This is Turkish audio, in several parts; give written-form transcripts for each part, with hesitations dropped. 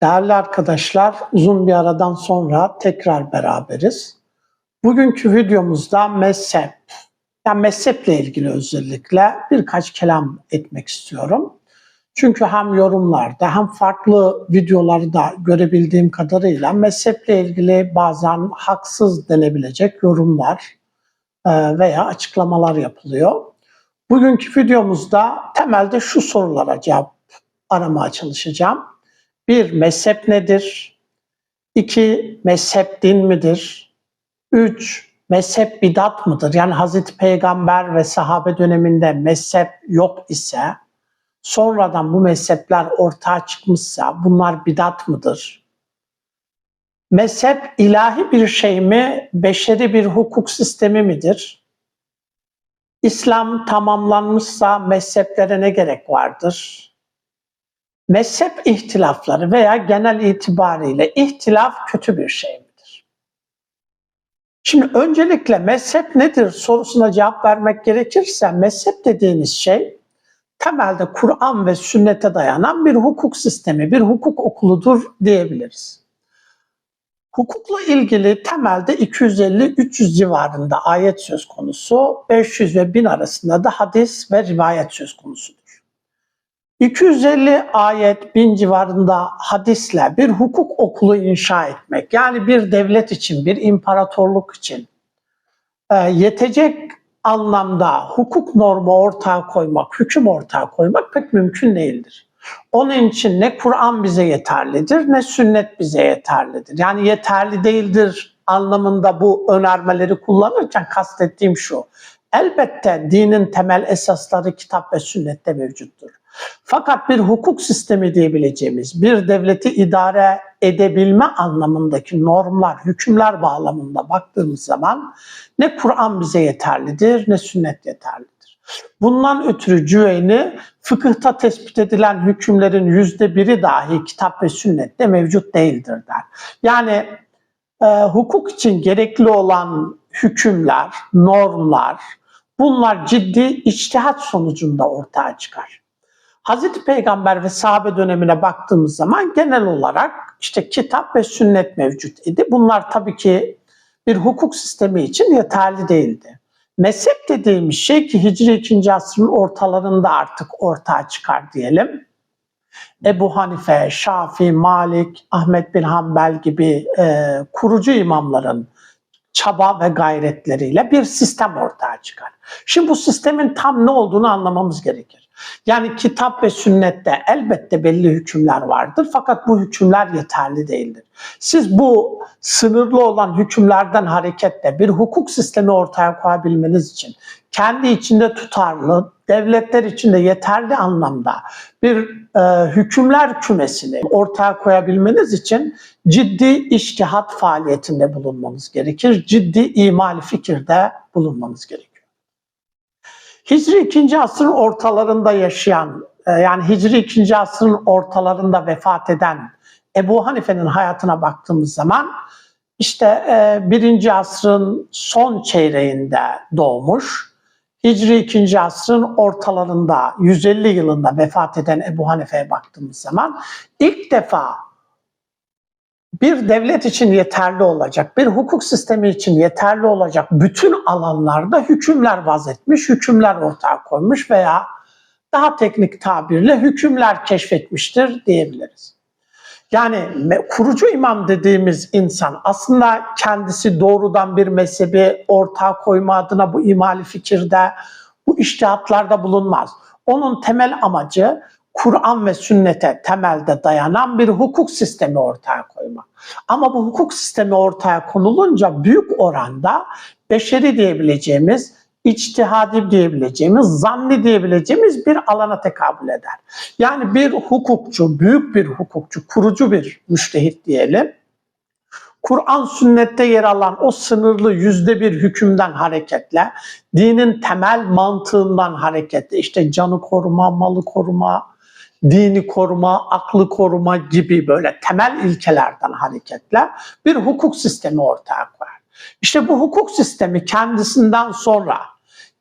Değerli arkadaşlar, uzun bir aradan sonra tekrar beraberiz. Bugünkü videomuzda mezhep, mezheple ilgili özellikle birkaç kelam etmek istiyorum. Çünkü hem yorumlarda hem farklı videolarda görebildiğim kadarıyla mezheple ilgili bazen haksız denebilecek yorumlar veya açıklamalar yapılıyor. Bugünkü videomuzda temelde şu sorulara cevap aramaya çalışacağım. 1. Mezhep nedir? 2. Mezhep din midir? 3. Mezhep bidat mıdır? Yani Hazreti Peygamber ve sahabe döneminde mezhep yok ise, sonradan bu mezhepler ortaya çıkmışsa bunlar bidat mıdır? Mezhep ilahi bir şey mi, beşeri bir hukuk sistemi midir? İslam tamamlanmışsa mezheplere ne gerek vardır? Mezhep ihtilafları veya genel itibariyle ihtilaf kötü bir şey midir? Şimdi öncelikle mezhep nedir sorusuna cevap vermek gerekirse, mezhep dediğiniz şey temelde Kur'an ve sünnete dayanan bir hukuk sistemi, bir hukuk okuludur diyebiliriz. Hukukla ilgili temelde 250-300 civarında ayet söz konusu, 500 ve 1000 arasında da hadis ve rivayet söz konusudur. 250 ayet, 1000 civarında hadisle bir hukuk okulu inşa etmek, yani bir devlet için, bir imparatorluk için yetecek anlamda hukuk normu ortaya koymak, hüküm ortaya koymak pek mümkün değildir. Onun için ne Kur'an bize yeterlidir, ne sünnet bize yeterlidir. Yani yeterli değildir anlamında bu önermeleri kullanırken kastettiğim şu: elbette dinin temel esasları kitap ve sünnette mevcuttur. Fakat bir hukuk sistemi diyebileceğimiz, bir devleti idare edebilme anlamındaki normlar, hükümler bağlamında baktığımız zaman ne Kur'an bize yeterlidir, ne sünnet yeterlidir. Bundan ötürü Cüveyni, fıkıhta tespit edilen hükümlerin %1'i dahi kitap ve sünnette mevcut değildir der. Yani hukuk için gerekli olan hükümler, normlar, bunlar ciddi içtihat sonucunda ortaya çıkar. Hazreti Peygamber ve sahabe dönemine baktığımız zaman genel olarak işte kitap ve sünnet mevcut idi. Bunlar tabii ki bir hukuk sistemi için yeterli değildi. Mezhep dediğimiz şey ki Hicri 2. asrın ortalarında artık ortaya çıkar diyelim. Ebu Hanife, Şafii, Malik, Ahmet bin Hanbel gibi kurucu imamların çaba ve gayretleriyle bir sistem ortaya çıkar. Şimdi bu sistemin tam ne olduğunu anlamamız gerekir. Yani kitap ve sünnette elbette belli hükümler vardır, fakat bu hükümler yeterli değildir. Siz bu sınırlı olan hükümlerden hareketle bir hukuk sistemi ortaya koyabilmeniz için, kendi içinde tutarlı, devletler içinde yeterli anlamda bir hükümler kümesini ortaya koyabilmeniz için ciddi içtihat faaliyetinde bulunmanız gerekir, ciddi imal fikirde bulunmanız gerekir. Hicri 2. asrın ortalarında yaşayan, yani Hicri 2. asrın ortalarında vefat eden Ebu Hanife'nin hayatına baktığımız zaman işte 1. asrın son çeyreğinde doğmuş, Hicri 2. asrın ortalarında 150 yılında vefat eden Ebu Hanife'ye baktığımız zaman ilk defa bir devlet için yeterli olacak, bir hukuk sistemi için yeterli olacak bütün alanlarda hükümler vazetmiş, hükümler ortaya koymuş veya daha teknik tabirle hükümler keşfetmiştir diyebiliriz. Yani kurucu imam dediğimiz insan aslında kendisi doğrudan bir mezhebi ortaya koyma adına bu imali fikirde, bu içtihatlarda bulunmaz. Onun temel amacı Kur'an ve sünnete temelde dayanan bir hukuk sistemi ortaya koymak. Ama bu hukuk sistemi ortaya konulunca büyük oranda beşeri diyebileceğimiz, içtihadi diyebileceğimiz, zanni diyebileceğimiz bir alana tekabül eder. Yani bir hukukçu, büyük bir hukukçu, kurucu bir müştehit diyelim, Kur'an sünnette yer alan o sınırlı %1 hükümden hareketle, dinin temel mantığından hareketle, işte canı koruma, malı koruma, dini koruma, aklı koruma gibi böyle temel ilkelerden hareketle bir hukuk sistemi ortaya koyar. İşte bu hukuk sistemi kendisinden sonra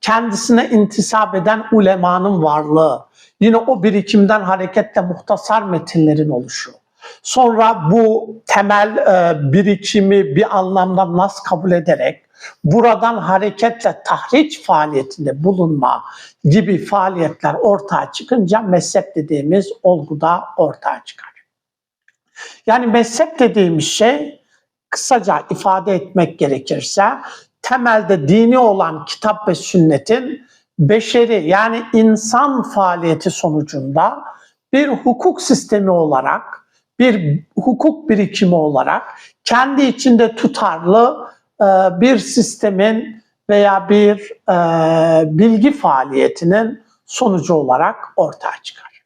kendisine intisap eden ulemanın varlığı, yine o birikimden hareketle muhtasar metinlerin oluşu, Sonra bu temel birikimi bir anlamda nas kabul ederek buradan hareketle tahriç faaliyetinde bulunma gibi faaliyetler ortaya çıkınca mezhep dediğimiz olgu da ortaya çıkar. Yani mezhep dediğimiz şey, kısaca ifade etmek gerekirse, temelde dini olan kitap ve sünnetin beşeri yani insan faaliyeti sonucunda bir hukuk sistemi olarak, bir hukuk birikimi olarak kendi içinde tutarlı bir sistemin veya bir bilgi faaliyetinin sonucu olarak ortaya çıkar.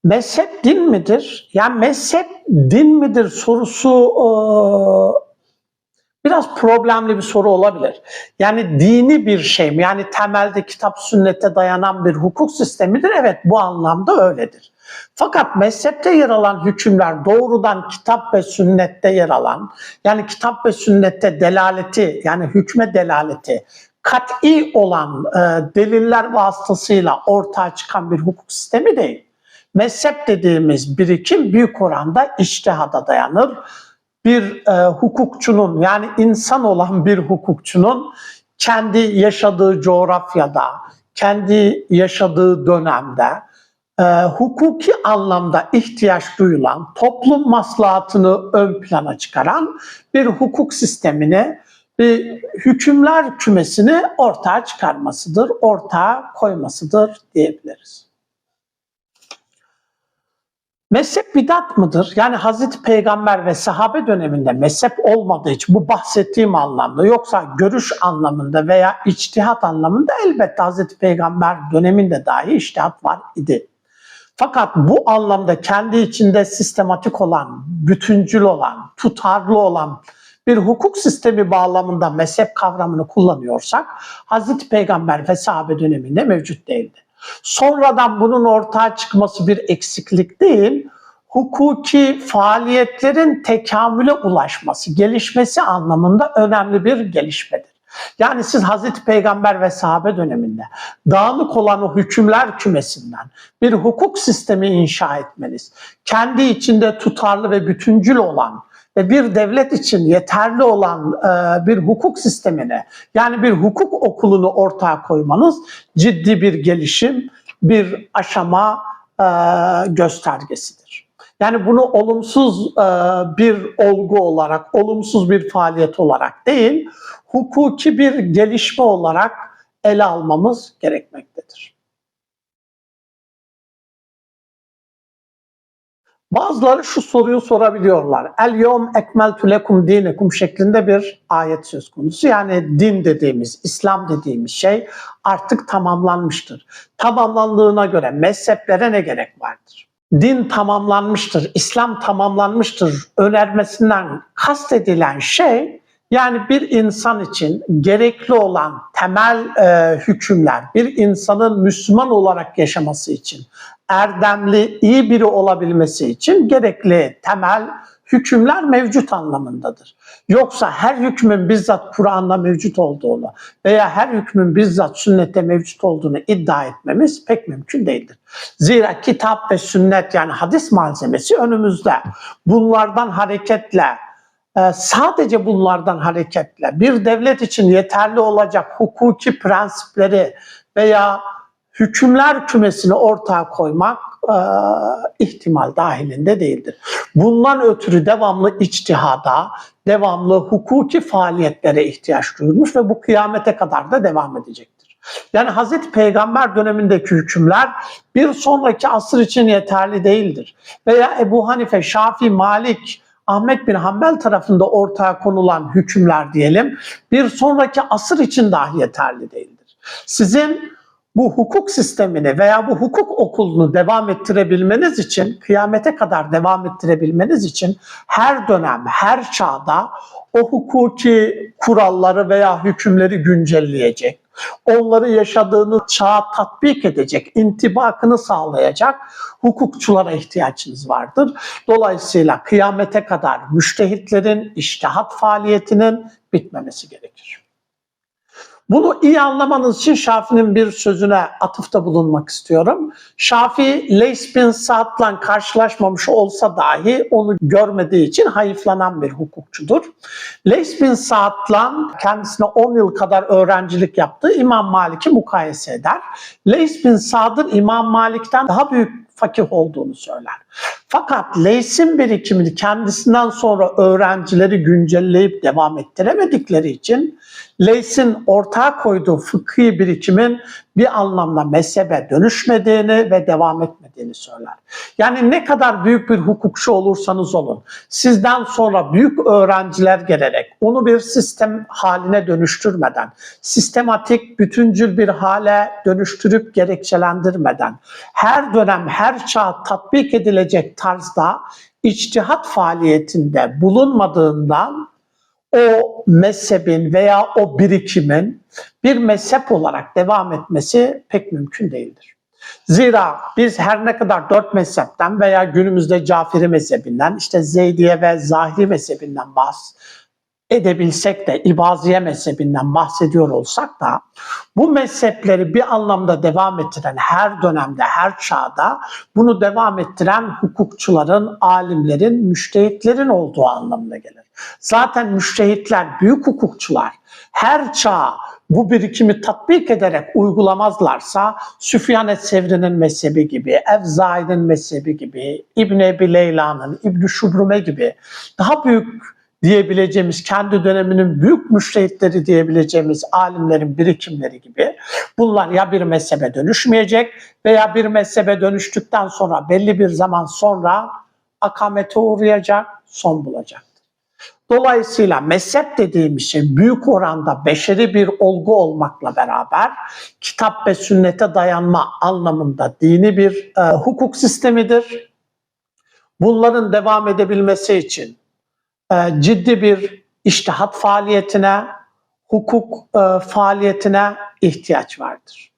Mezhep din midir? Yani mezhep din midir sorusu biraz problemli bir soru olabilir. Yani dini bir şey mi? Yani temelde kitap sünnete dayanan bir hukuk sistemidir. Evet, bu anlamda öyledir. Fakat mezhepte yer alan hükümler doğrudan kitap ve sünnette yer alan, yani kitap ve sünnette delaleti, yani hükme delaleti kat'i olan deliller vasıtasıyla ortaya çıkan bir hukuk sistemi değil. Mezhep dediğimiz birikim büyük oranda içtihada dayanır. Bir hukukçunun, yani insan olan bir hukukçunun kendi yaşadığı coğrafyada, kendi yaşadığı dönemde hukuki anlamda ihtiyaç duyulan, toplum maslahatını ön plana çıkaran bir hukuk sistemini, bir hükümler kümesini ortaya çıkarmasıdır, ortaya koymasıdır diyebiliriz. Mezhep bidat mıdır? Yani Hazreti Peygamber ve sahabe döneminde mezhep olmadığı için bu bahsettiğim anlamda, yoksa görüş anlamında veya içtihat anlamında elbette Hazreti Peygamber döneminde dahi içtihat var idi. Fakat bu anlamda kendi içinde sistematik olan, bütüncül olan, tutarlı olan bir hukuk sistemi bağlamında mezhep kavramını kullanıyorsak Hazreti Peygamber ve sahabe döneminde mevcut değildi. Sonradan bunun ortaya çıkması bir eksiklik değil, hukuki faaliyetlerin tekamüle ulaşması, gelişmesi anlamında önemli bir gelişmedir. Yani siz Hazreti Peygamber ve sahabe döneminde dağınık olan o hükümler kümesinden bir hukuk sistemi inşa etmeniz, kendi içinde tutarlı ve bütüncül olan ve bir devlet için yeterli olan bir hukuk sistemine, yani bir hukuk okulunu ortaya koymanız ciddi bir gelişim, bir aşama göstergesidir. Yani bunu olumsuz bir olgu olarak, olumsuz bir faaliyet olarak değil, hukuki bir gelişme olarak ele almamız gerekmektedir. Bazıları şu soruyu sorabiliyorlar. El yevm ekmeltu lekum dinekum şeklinde bir ayet söz konusu. Yani din dediğimiz, İslam dediğimiz şey artık tamamlanmıştır. Tamamlandığına göre mezheplere ne gerek vardır? Din tamamlanmıştır, İslam tamamlanmıştır önermesinden kastedilen şey, yani bir insan için gerekli olan temel hükümler, bir insanın Müslüman olarak yaşaması için, erdemli, iyi biri olabilmesi için gerekli temel hükümler mevcut anlamındadır. Yoksa her hükmün bizzat Kur'an'da mevcut olduğunu veya her hükmün bizzat sünnette mevcut olduğunu iddia etmemiz pek mümkün değildir. Zira kitap ve sünnet, yani hadis malzemesi önümüzde. Bunlardan hareketle, sadece bunlardan hareketle bir devlet için yeterli olacak hukuki prensipleri veya hükümler kümesini ortaya koymak ihtimal dahilinde değildir. Bundan ötürü devamlı içtihada, devamlı hukuki faaliyetlere ihtiyaç duyulmuş ve bu kıyamete kadar da devam edecektir. Yani Hazreti Peygamber dönemindeki hükümler bir sonraki asır için yeterli değildir. Veya Ebu Hanife, Şafii, Malik, Ahmet bin Hanbel tarafında ortaya konulan hükümler diyelim, bir sonraki asır için dahi yeterli değildir. Sizin bu hukuk sistemini veya bu hukuk okulunu devam ettirebilmeniz için, kıyamete kadar devam ettirebilmeniz için her dönem, her çağda o hukuki kuralları veya hükümleri güncelleyecek, onları yaşadığınız çağa tatbik edecek, intibakını sağlayacak hukukçulara ihtiyacınız vardır. Dolayısıyla kıyamete kadar müştehitlerin içtihat faaliyetinin bitmemesi gerekir. Bunu iyi anlamanız için Şafii'nin bir sözüne atıfta bulunmak istiyorum. Şafii, Leys bin Sa'd'la karşılaşmamış olsa dahi onu görmediği için hayıflanan bir hukukçudur. Leys bin Sa'd'la kendisine 10 yıl kadar öğrencilik yaptığı İmam Malik'i mukayese eder. Leys bin Sa'd'ın İmam Malik'ten daha büyük fakih olduğunu söyler. Fakat Leys'in birikimini kendisinden sonra öğrencileri güncelleyip devam ettiremedikleri için Leys'in ortaya koyduğu fıkhi birikimin bir anlamda mezhebe dönüşmediğini ve devam etmediğini söyler. Yani ne kadar büyük bir hukukçu olursanız olun, sizden sonra büyük öğrenciler gelerek onu bir sistem haline dönüştürmeden, sistematik, bütüncül bir hale dönüştürüp gerekçelendirmeden, her dönem, her çağ tatbik edilecek tarzda içtihat faaliyetinde bulunmadığından o mezhebin veya o birikimin bir mezhep olarak devam etmesi pek mümkün değildir. Zira biz her ne kadar 4 mezhepten veya günümüzde Caferi mezhebinden, işte Zeydiye ve Zahiri mezhebinden edebilsek de, İbaziye mezhebinden bahsediyor olsak da bu mezhepleri bir anlamda devam ettiren, her dönemde, her çağda bunu devam ettiren hukukçuların, alimlerin, müştehitlerin olduğu anlamına gelir. Zaten müştehitler, büyük hukukçular her çağ bu birikimi tatbik ederek uygulamazlarsa Süfyan Sevri'nin mezhebi gibi, Evzai'nin mezhebi gibi, İbn-i Ebi Leyla'nın, İbn-i Şubrume gibi daha büyük diyebileceğimiz, kendi döneminin büyük müştehitleri diyebileceğimiz alimlerin birikimleri gibi bunlar ya bir mezhebe dönüşmeyecek veya bir mezhebe dönüştükten sonra belli bir zaman sonra akamete uğrayacak, son bulacak. Dolayısıyla mezhep dediğimiz şey büyük oranda beşeri bir olgu olmakla beraber kitap ve sünnete dayanma anlamında dini bir hukuk sistemidir. Bunların devam edebilmesi için ciddi bir içtihat faaliyetine, hukuk faaliyetine ihtiyaç vardır.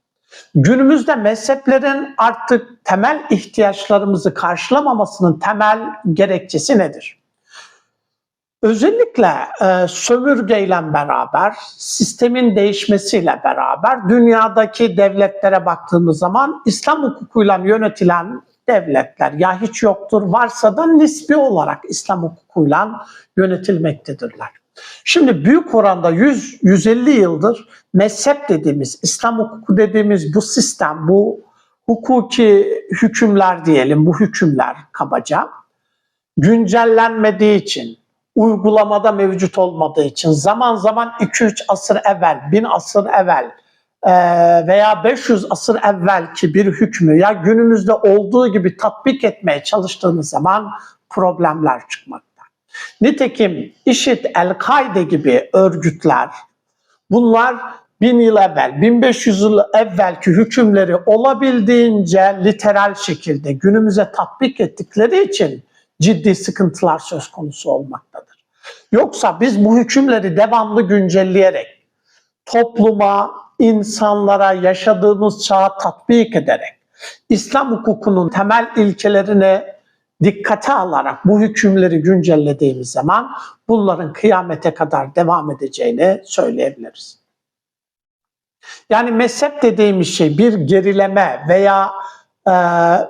Günümüzde mezheplerin artık temel ihtiyaçlarımızı karşılamamasının temel gerekçesi nedir? Özellikle sömürgeyle beraber, sistemin değişmesiyle beraber dünyadaki devletlere baktığımız zaman İslam hukukuyla yönetilen devletler ya hiç yoktur, varsa da nispi olarak İslam hukukuyla yönetilmektedirler. Şimdi büyük oranda 100-150 yıldır mezhep dediğimiz, İslam hukuku dediğimiz bu sistem, bu hukuki hükümler diyelim, bu hükümler kabaca güncellenmediği için, uygulamada mevcut olmadığı için zaman zaman 2-3 asır evvel, 1000 asır evvel veya 500 asır evvelki bir hükmü ya günümüzde olduğu gibi tatbik etmeye çalıştığımız zaman problemler çıkmakta. Nitekim IŞİD, El-Kaide gibi örgütler bunlar 1000 yıl evvel, 1500 yıl evvelki hükümleri olabildiğince literal şekilde günümüze tatbik ettikleri için ciddi sıkıntılar söz konusu olmaktadır. Yoksa biz bu hükümleri devamlı güncelleyerek, topluma, insanlara, yaşadığımız çağa tatbik ederek, İslam hukukunun temel ilkelerini dikkate alarak bu hükümleri güncellediğimiz zaman bunların kıyamete kadar devam edeceğini söyleyebiliriz. Yani mezhep dediğimiz şey bir gerileme veya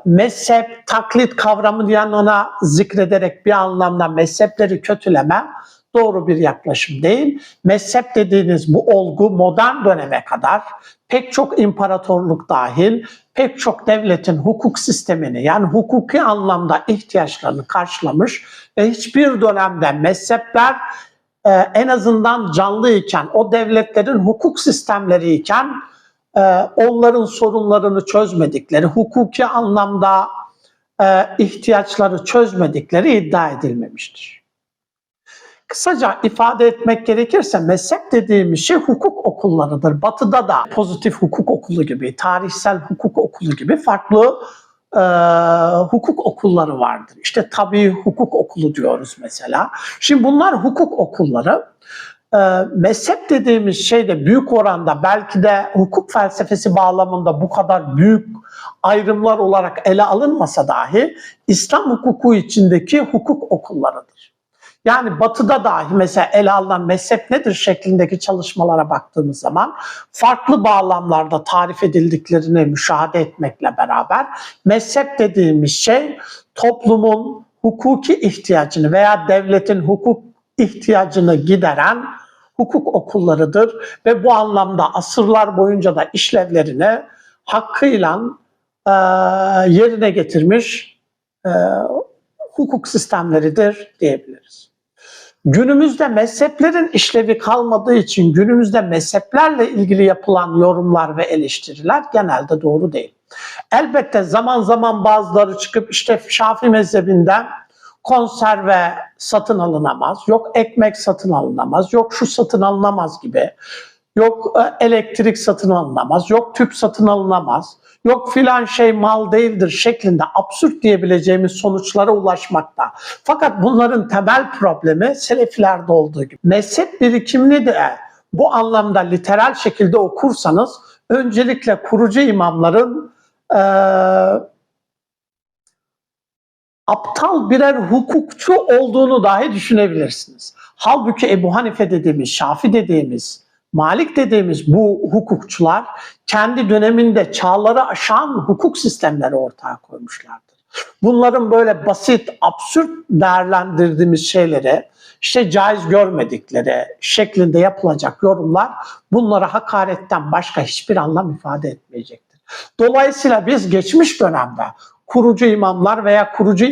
mezhep, taklit kavramının yanına zikrederek bir anlamda mezhepleri kötüleme doğru bir yaklaşım değil. Mezhep dediğiniz bu olgu modern döneme kadar pek çok imparatorluk dahil pek çok devletin hukuk sistemini yani hukuki anlamda ihtiyaçlarını karşılamış ve hiçbir dönemde mezhepler en azından canlı iken, o devletlerin hukuk sistemleri iken onların sorunlarını çözmedikleri, hukuki anlamda ihtiyaçları çözmedikleri iddia edilmemiştir. Kısaca ifade etmek gerekirse mezhep dediğimiz şey hukuk okullarıdır. Batı'da da pozitif hukuk okulu gibi, tarihsel hukuk okulu gibi farklı hukuk okulları vardır. İşte tabii hukuk okulu diyoruz mesela. Şimdi bunlar hukuk okulları. Mezhep dediğimiz şey de büyük oranda belki de hukuk felsefesi bağlamında bu kadar büyük ayrımlar olarak ele alınmasa dahi İslam hukuku içindeki hukuk okullarıdır. Yani Batı'da dahi mesela ele alınan mezhep nedir şeklindeki çalışmalara baktığımız zaman farklı bağlamlarda tarif edildiklerini müşahede etmekle beraber mezhep dediğimiz şey toplumun hukuki ihtiyacını veya devletin hukuk ihtiyacını gideren hukuk okullarıdır ve bu anlamda asırlar boyunca da işlevlerini hakkıyla yerine getirmiş hukuk sistemleridir diyebiliriz. Günümüzde mezheplerin işlevi kalmadığı için günümüzde mezheplerle ilgili yapılan yorumlar ve eleştiriler genelde doğru değil. Elbette zaman zaman bazıları çıkıp işte Şafii mezhebinden konserve satın alınamaz, yok ekmek satın alınamaz, yok şu satın alınamaz gibi, yok elektrik satın alınamaz, yok tüp satın alınamaz, yok filan şey mal değildir şeklinde absürt diyebileceğimiz sonuçlara ulaşmakta. Fakat bunların temel problemi Selefilerde olduğu gibi. Mezhep birikimini de bu anlamda literal şekilde okursanız öncelikle kurucu imamların aptal birer hukukçu olduğunu dahi düşünebilirsiniz. Halbuki Ebu Hanife dediğimiz, Şafii dediğimiz, Malik dediğimiz bu hukukçular kendi döneminde çağları aşan hukuk sistemleri ortaya koymuşlardır. Bunların böyle basit, absürt değerlendirdiğimiz şeyleri işte caiz görmedikleri şeklinde yapılacak yorumlar bunlara hakaretten başka hiçbir anlam ifade etmeyecektir. Dolayısıyla biz geçmiş dönemde kurucu imamlar veya kurucu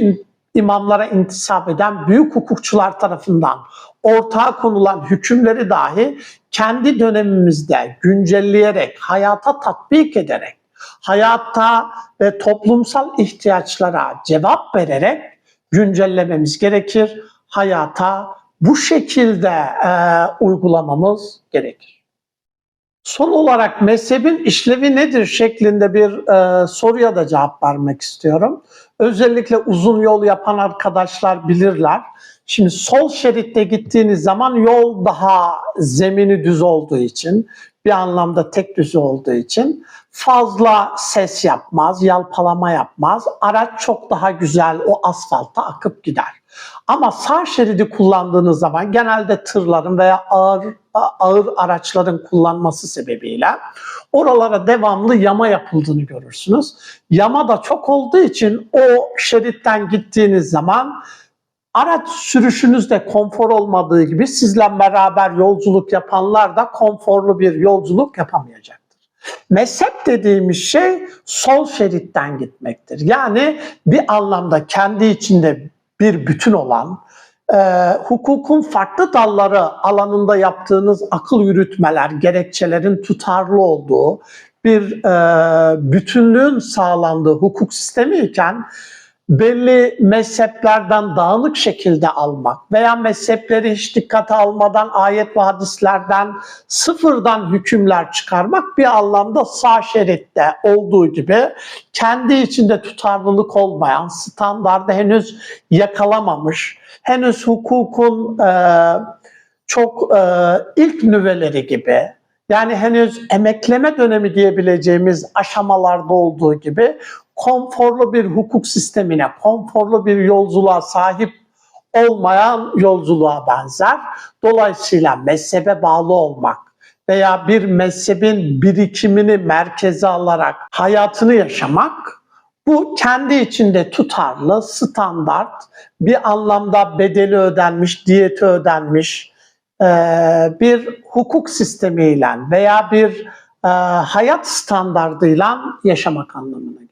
imamlara intisap eden büyük hukukçular tarafından ortaya konulan hükümleri dahi kendi dönemimizde güncelleyerek, hayata tatbik ederek, hayatta ve toplumsal ihtiyaçlara cevap vererek güncellememiz gerekir. Hayata bu şekilde uygulamamız gerekir. Son olarak mezhebin işlevi nedir şeklinde bir soruya da cevap vermek istiyorum. Özellikle uzun yol yapan arkadaşlar bilirler. Şimdi sol şeritte gittiğiniz zaman yol daha zemini düz olduğu için, bir anlamda tek düz olduğu için fazla ses yapmaz, yalpalama yapmaz. Araç çok daha güzel o asfalta akıp gider. Ama sağ şeridi kullandığınız zaman genelde tırların veya ağır araçların kullanması sebebiyle oralara devamlı yama yapıldığını görürsünüz. Yama da çok olduğu için o şeritten gittiğiniz zaman araç sürüşünüzde konfor olmadığı gibi sizle beraber yolculuk yapanlar da konforlu bir yolculuk yapamayacaktır. Mezhep dediğimiz şey sol şeritten gitmektir. Yani bir anlamda kendi içinde bir bütün olan, hukukun farklı dalları alanında yaptığınız akıl yürütmeler, gerekçelerin tutarlı olduğu bir bütünlüğün sağlandığı hukuk sistemi iken belli mezheplerden dağınık şekilde almak veya mezhepleri hiç dikkate almadan ayet ve hadislerden sıfırdan hükümler çıkarmak bir anlamda sağ şeritte olduğu gibi kendi içinde tutarlılık olmayan, standardı henüz yakalamamış, henüz hukukun çok ilk nüveleri gibi, yani henüz emekleme dönemi diyebileceğimiz aşamalarda olduğu gibi konforlu bir hukuk sistemine, konforlu bir yolculuğa sahip olmayan yolculuğa benzer. Dolayısıyla mezhebe bağlı olmak veya bir mezhebin birikimini merkeze alarak hayatını yaşamak, bu kendi içinde tutarlı, standart, bir anlamda bedeli ödenmiş, diyeti ödenmiş bir hukuk sistemiyle veya bir hayat standardıyla yaşamak anlamına gelir.